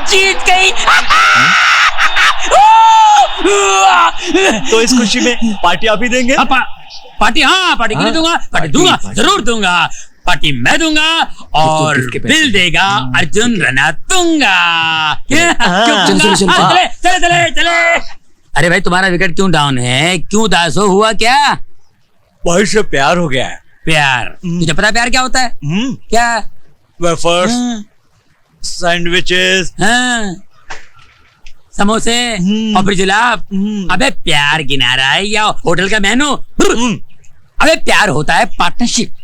जीत गई। तो इस खुशी में पार्टी आप ही देंगे? पार्टी, हाँ पार्टी क्यों दूंगा, पार्टी दूंगा, जरूर दूंगा। पार्टी मैं दूंगा और बिल देगा अर्जुन रणतुंगा। चले। अरे भाई तुम्हारा विकेट क्यों डाउन है, क्यों उदास हो, हुआ क्या? भाई से प्यार हो गया है। प्यार? तुझे पता है प्यार क्या होता है? क्या? वेफर्स, सैंडविचेस, समोसे और फिर जुलाब। अबे प्यार गिना रहा है या होटल का मेनू? अबे प्यार होता है पार्टनरशिप।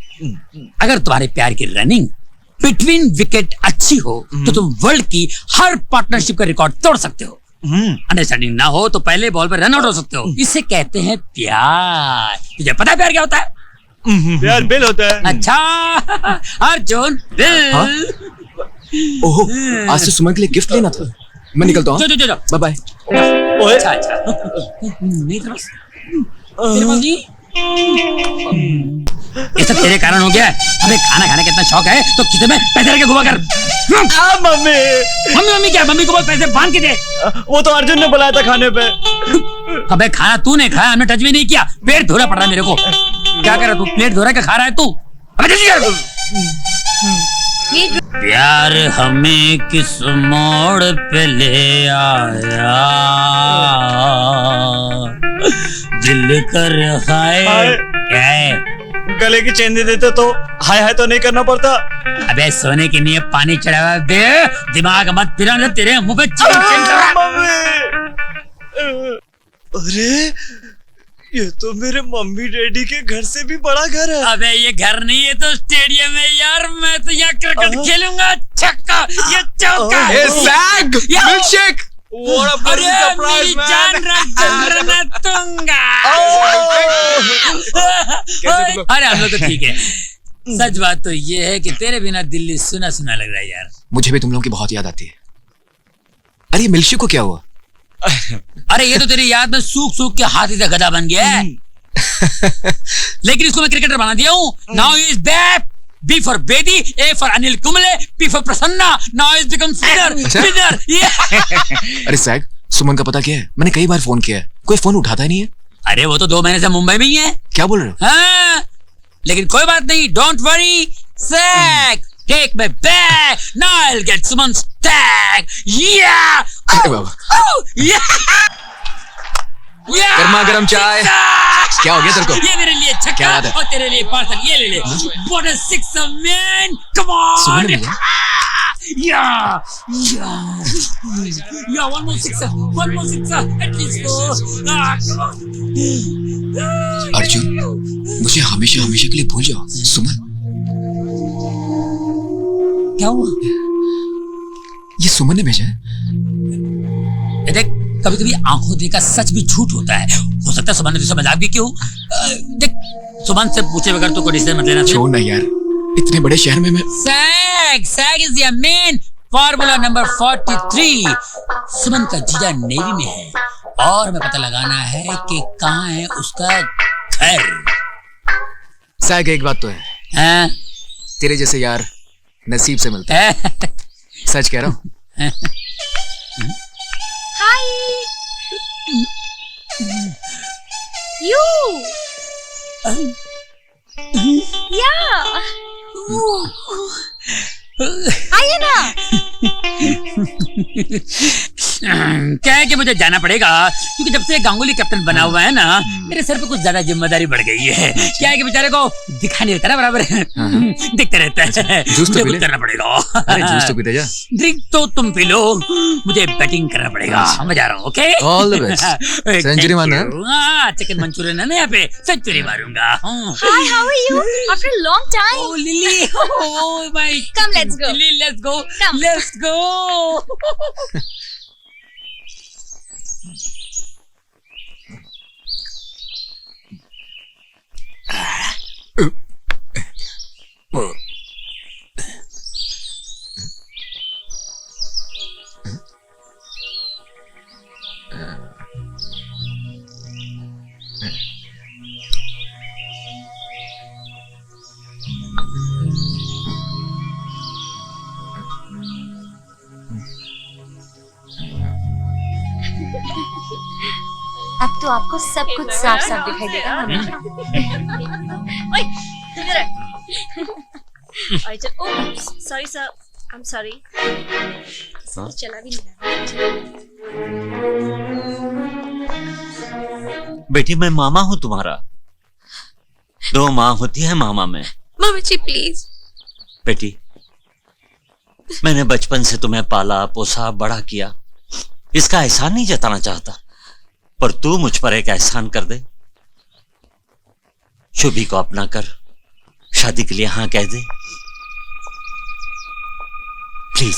अगर तुम्हारे प्यार की रनिंग बिटवीन विकेट अच्छी हो तो तुम वर्ल्ड की हर पार्टनरशिप का रिकॉर्ड तोड़ सकते हो। अंडरस्टैंडिंग ना हो तो पहले बॉल पर रन आउट हो सकते हो। इसे कहते हैं प्यार। तुझे पता है प्यार क्या होता है? प्यार बिल होता है। अच्छा अर्जुन बिल। ओहो, आज तो सुमन के लिए गिफ्ट लेना था। मैं निकलता हूँ। जो। Bye bye. अच्छा नहीं था बस। तेरे पास नहीं? ये सब तेरे कारण हो गया है। हमें खाना खाने का इतना शौक है तो किसे में पैसे रख के घुमा कर। मम्मी क्या? मम्मी को बहुत पैसे बांध के दे। वो तो अर्जुन ने बुलाया था खाने पे। अबे खाना तूने खाया, हमने टच भी नहीं किया। पेट धोना पड़ रहा है मेरे को। क्या कर रहा तू? प्लेट धो रहा है क्या खा रहा है तू? अबे जल्दी कर। प्यार हमें किस मोड़ पे ले आया, दिल कर हाय। क्या है? गले की चेन दे देते तो हाय हाय तो नहीं करना पड़ता। अबे सोने के लिए पानी चढ़ावा दे, दिमाग मत फिरा, तेरे मुंह पे चेन। अरे ये तो मेरे मम्मी डैडी के घर से भी बड़ा घर है। अबे ये घर नहीं है तो स्टेडियम है यार। मैं तो यहाँ क्रिकेट खेलूंगा। छक्का, ये चौका। मिल्कशेक। अरे मेरी जान रणतुंगा। अरे हम लोग तो ठीक है। सच बात तो ये है कि तेरे बिना दिल्ली सुना सुना लग रहा है यार। मुझे भी तुम लोगों की बहुत याद आती है। अरे ये मिल्कशेक को क्या हुआ? अरे ये तो तेरी याद में सूख सूख के हाथी का गधा बन गया है। लेकिन इसको मैं क्रिकेटर बना दिया हूँ। Now he is back. B for Bedi, A for Anil Kumble, P for Prasanna. Now he becomes winner. अरे सैग, सुमन का पता क्या है? मैंने कई बार फोन किया है, कोई फोन उठाता ही नहीं है। अरे वो तो 2 महीने से मुंबई में ही है। क्या बोल रहे हो? हाँ, लेकिन कोई बात नहीं, डोंट वरी सैग, take me back, now I will get Suman's tag. या गर्मा गर्म चाय। क्या हो गया तेरे को? ये मेरे लिए छक्का और तेरे लिए पार्सल। ये ले ले। What a sixer man! Come on! Yeah, one more sixer at least. Come on. Arjun, मुझे हमेशा हमेशा के लिए भूल जाओ। सुमन, क्या हुआ? ये सुमन ने भेजा है। देख, कभी कभी आंखों देखा सच भी झूठ होता है। हो सकता है सुमन ने तुझसे मजाक भी क्यों। देख, सुमन से पूछे बगैर तो कोई डिसीजन मत लेना। छोड़ ना यार, इतने बड़े शहर में मैं। सैग is your main formula number 43। Suman का जीजा नेवी में है और हमें पता लगाना है कि कहाँ है उसका घर। सैग, एक बात तो है, तेरे जैसे यार नसीब से मिलता है। सच कह रहा हूँ। Hi. You. Yeah. आइए ना। क्या है कि मुझे जाना पड़ेगा क्योंकि जब से गांगुली कैप्टन बना हुआ है ना, मेरे सर पे कुछ ज्यादा जिम्मेदारी बढ़ गई है। क्या है कि बेचारे को दिखा नहीं देता ना बराबर। दिखते रहता है। जूस तो करना पड़ेगा। अरे जूस तो पीते जा। ड्रिंक तो तुम पी लो, मुझे बैटिंग करना पड़ेगा। मैं जा रहा हूँ। Okay, all the best. Century मारना। चिकन मंचूरियन है ना, यहाँ पे सेंचुरी मारूंगा। Hi, how are you? After a long time. Oh, Lily. Oh my. Come, let's go. Lily, let's go. Come. Let's go. अब तो आपको सब कुछ साफ साफ दिखाई देगा मम्मी। ओए, इधर आ। ओए, चल। Oh, sorry sir, I am sorry. चला भी नहीं रहा। बेटी मैं मामा हूँ तुम्हारा। 2 माँ होती है मामा में। Mummy ji please. बेटी मैंने बचपन से तुम्हें पाला पोसा बड़ा किया, इसका एहसान नहीं जताना चाहता, पर तू मुझ पर एक एहसान कर दे। शुभी को अपना कर शादी के लिए हाँ कह दे प्लीज।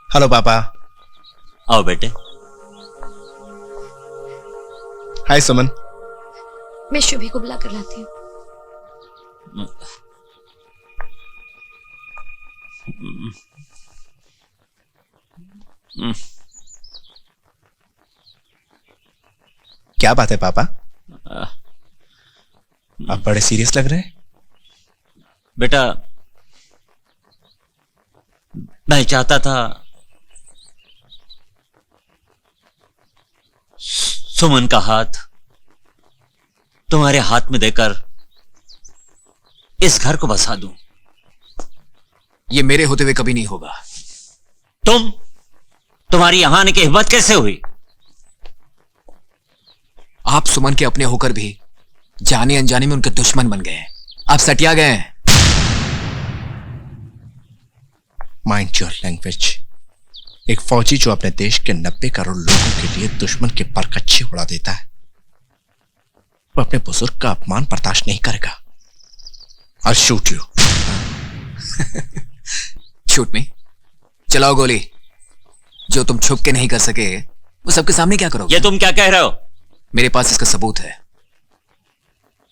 हेलो पापा। आओ बेटे। हाय सुमन। मैं शुभी को बुला कर लाती हूँ। क्या बात है पापा, आप बड़े सीरियस लग रहे हैं। बेटा मैं चाहता था सुमन का हाथ तुम्हारे हाथ में देकर इस घर को बसा दूं। ये मेरे होते हुए कभी नहीं होगा। तुम्हारी यहां आने की हिम्मत कैसे हुई? आप सुमन के अपने होकर भी जाने अनजाने में उनके दुश्मन बन गए हैं। आप सटिया गए हैं। Mind your language. एक फौजी जो अपने देश के 90 करोड़ लोगों के लिए दुश्मन के पर कच्चे उड़ा देता है, वो अपने बुजुर्ग का अपमान बर्दाश्त नहीं करेगा। और शूट यू। शूट मी। चलाओ गोली। जो तुम छुप के नहीं कर सके वो सबके सामने क्या करोगे? ये तुम क्या कह रहे हो? मेरे पास इसका सबूत है।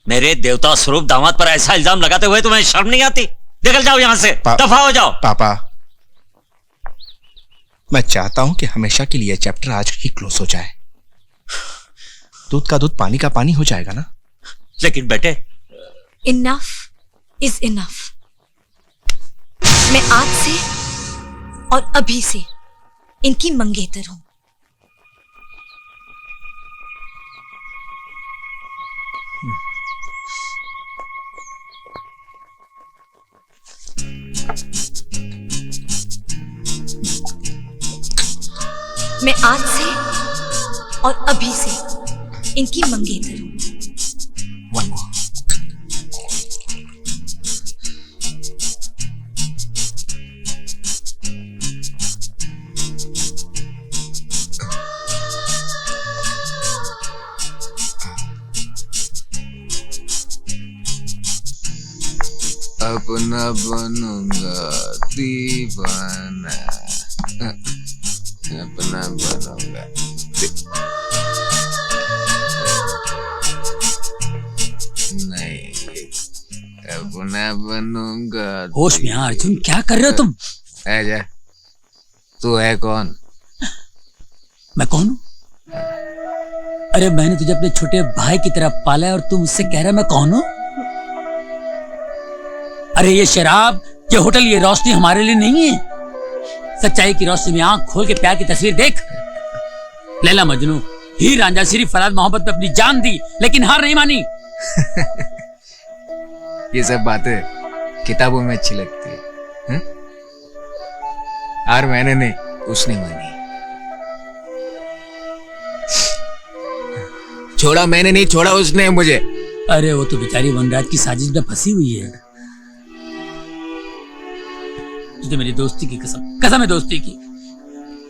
मेरे देवता स्वरूप दामाद पर ऐसा इल्जाम लगाते हुए तुम्हें शर्म नहीं आती? निकल जाओ यहां से, दफा हो जाओ। पापा मैं चाहता हूं कि हमेशा के लिए चैप्टर आज ही क्लोज हो जाए। दूध का दूध पानी का पानी हो जाएगा ना। लेकिन बेटे इनफ इज इनफ। मैं आज से और अभी से इनकी मंगेतर हूं। मैं आज से और अभी से इनकी मंगेतर हूं। One more. अपना बनूंगा दीवाना, अपना बनूंगा नहीं, अपना बनूंगा। होश में आ अर्जुन, क्या कर रहे हो तुम? जा। तू है कौन? मैं कौन हूं? अरे मैंने तुझे अपने छोटे भाई की तरह पाला है और तू मुझसे कह रहा है मैं कौन हूं? अरे ये शराब, ये होटल, ये रोशनी हमारे लिए नहीं है। सच्चाई की रोशनी में आंख खोल के प्यार की तस्वीर देख। लैला मजनू, हीर रांझा, सिर्फ फराद मोहब्बत में अपनी जान दी लेकिन हार नहीं मानी। ये सब बातें किताबों में अच्छी लगती है, हार मैंने नहीं, उसने मानी। छोड़ा मैंने नहीं, छोड़ा उसने मुझे। अरे वो तो बेचारी वनराज की साजिश में फंसी हुई है। तुझे मेरी दोस्ती की कसम है दोस्ती की।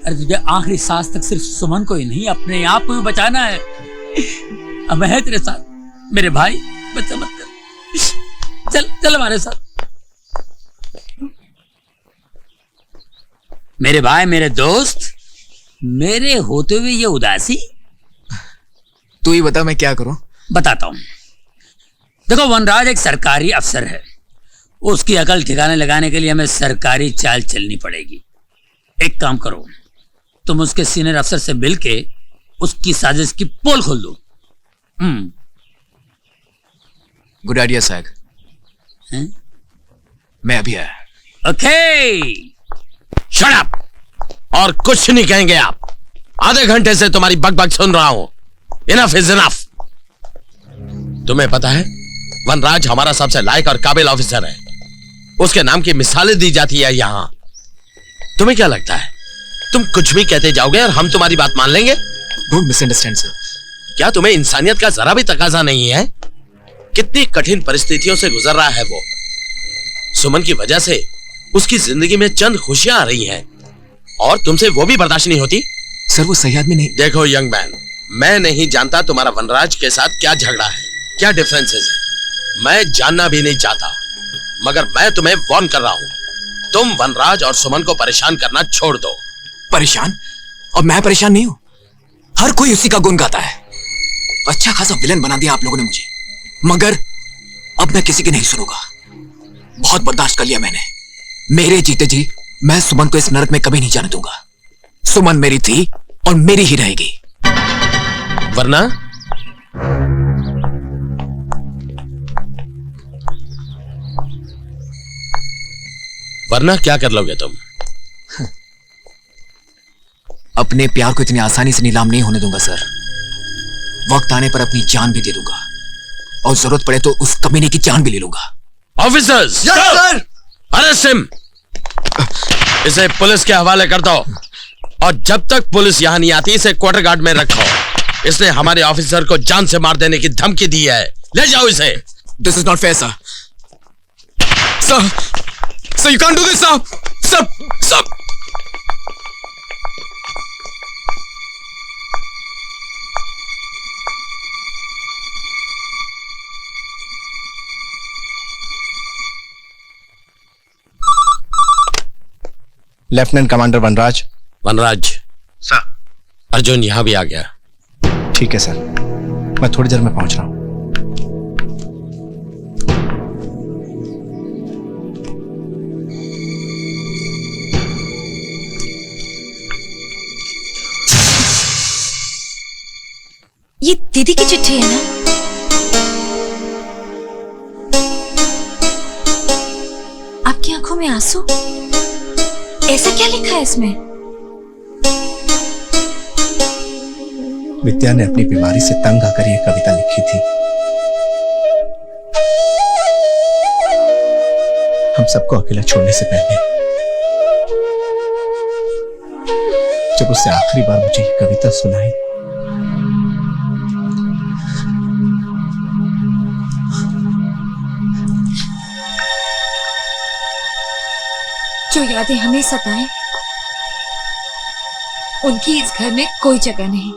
अरे तुझे आखिरी सांस तक सिर्फ सुमन को ही नहीं अपने आप को भी बचाना है। अब मैं है तेरे साथ मेरे भाई, बच्चा मत कर। चल चल हमारे साथ। मेरे भाई, मेरे दोस्त, मेरे होते हुए ये उदासी। तू ही बता मैं क्या करूं? बताता हूं। देखो वनराज एक सरकारी अफसर है, उसकी अकल ठिकाने लगाने के लिए हमें सरकारी चाल चलनी पड़ेगी। एक काम करो, तुम उसके सीनियर अफसर से मिलके उसकी साजिश की पोल खोल दो। गुड आइडिया सैग। मैं अभी आया। Okay, shut up. और कुछ नहीं कहेंगे आप। आधे घंटे से तुम्हारी बकबक सुन रहा हूं। Enough is enough. तुम्हें पता है वनराज हमारा सबसे लायक और काबिल ऑफिसर है। उसके नाम की मिसालें दी जाती है यहां। तुम्हें क्या लगता है तुम कुछ भी कहते जाओगे और हम तुम्हारी बात मान लेंगे? Don't misunderstand sir. क्या तुम्हें इंसानियत का जरा भी तकाजा नहीं है? कितनी कठिन परिस्थितियों से गुजर रहा है वो। सुमन की वजह से उसकी जिंदगी में चंद खुशियां आ रही हैं और तुमसे वो भी बर्दाश्त नहीं होती। सर वो सही आदमी नहीं। देखो यंग मैन, मैं नहीं जानता तुम्हारा वनराज के साथ क्या झगड़ा है, क्या डिफरेंसेस है। मैं जानना भी नहीं चाहता, मगर मैं तुम्हें वार्न कर रहा हूं। तुम वनराज और सुमन को परेशान करना छोड़ दो। परेशान? और मैं परेशान नहीं हूं। हर कोई उसी का गुण गाता है। अच्छा खासा विलन बना दिया आप लोगों ने मुझे, मगर अब मैं किसी की नहीं सुनूंगा। बहुत बर्दाश्त कर लिया मैंने। मेरे जीते जी मैं सुमन को इस नरक में कभी नहीं जाने दूंगा। सुमन मेरी थी और मेरी ही रहेगी। वरना वरना क्या कर लोगे तुम? अपने प्यार को इतनी आसानी से नीलाम नहीं होने दूंगा सर। वक्त आने पर अपनी जान भी दे दूंगा और जरूरत पड़े तो उस कमीने की जान भी ले लूंगा। Officers, yes sir. Arrest him. इसे पुलिस के हवाले कर दो और जब तक पुलिस यहां नहीं आती इसे क्वार्टर गार्ड में रखो। इसने हमारे ऑफिसर को जान से मार देने की धमकी दी है। ले जाओ इसे। This is not fair sir. Sir you can't do this sir. Sir lieutenant commander Vanraj. Vanraj sir. Arjun यहां भी आ गया। ठीक है सर, मैं थोड़ी देर में पहुंच रहा हूं। ये दीदी की चिट्ठी है ना? आपकी आंखों में आंसू? ऐसा क्या लिखा है इसमें? विद्या ने अपनी बीमारी से तंग आकर यह कविता लिखी थी। हम सबको अकेला छोड़ने से पहले जब उससे आखिरी बार मुझे ये कविता सुनाई, जो यादें हमें सताएं, उनकी इस घर में कोई जगह नहीं।